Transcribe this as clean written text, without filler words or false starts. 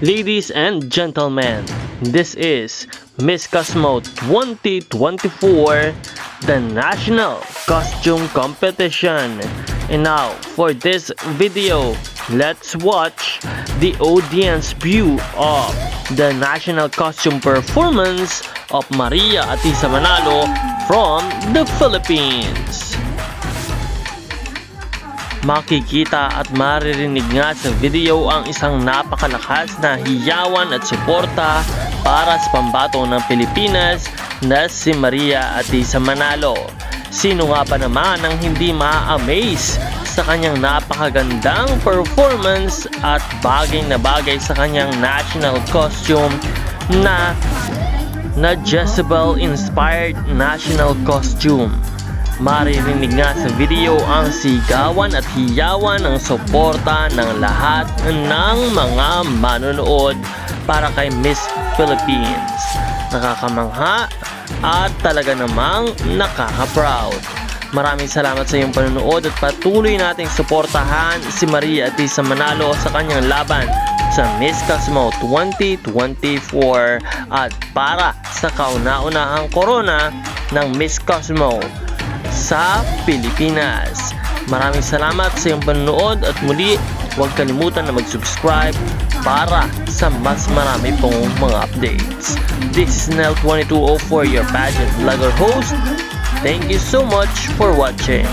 Ladies and gentlemen, this is Miss Cosmo 2024, the National Costume Competition. And now, for this video, let's watch the audience view of the National Costume Performance of Maria Atisa Manalo from the Philippines. Makikita at maririnig nga sa video ang isang napakalakas na hiyawan at suporta para sa pambato ng Pilipinas na si Maria Atisa Manalo. Sino nga ba naman ang hindi ma-amaze sa kanyang napakagandang performance at bagay na bagay sa kanyang national costume na Jezebel inspired national costume. Maririnig nga sa video ang sigawan at hiyawan ng suporta ng lahat ng mga manonood para kay Miss Philippines. Nakakamangha at talaga namang nakaka-proud. Maraming salamat sa iyong panonood at patuloy nating suportahan si Maria Atisa Manalo sa kanyang laban sa Miss Cosmo 2024 at para sa kauna-unahang korona ng Miss Cosmo sa Pilipinas. Maraming salamat sa iyong panonood at muli huwag kalimutan na mag-subscribe para sa mas marami pong mga updates. This is Nel2204, your pageant vlogger host. Thank you so much for watching.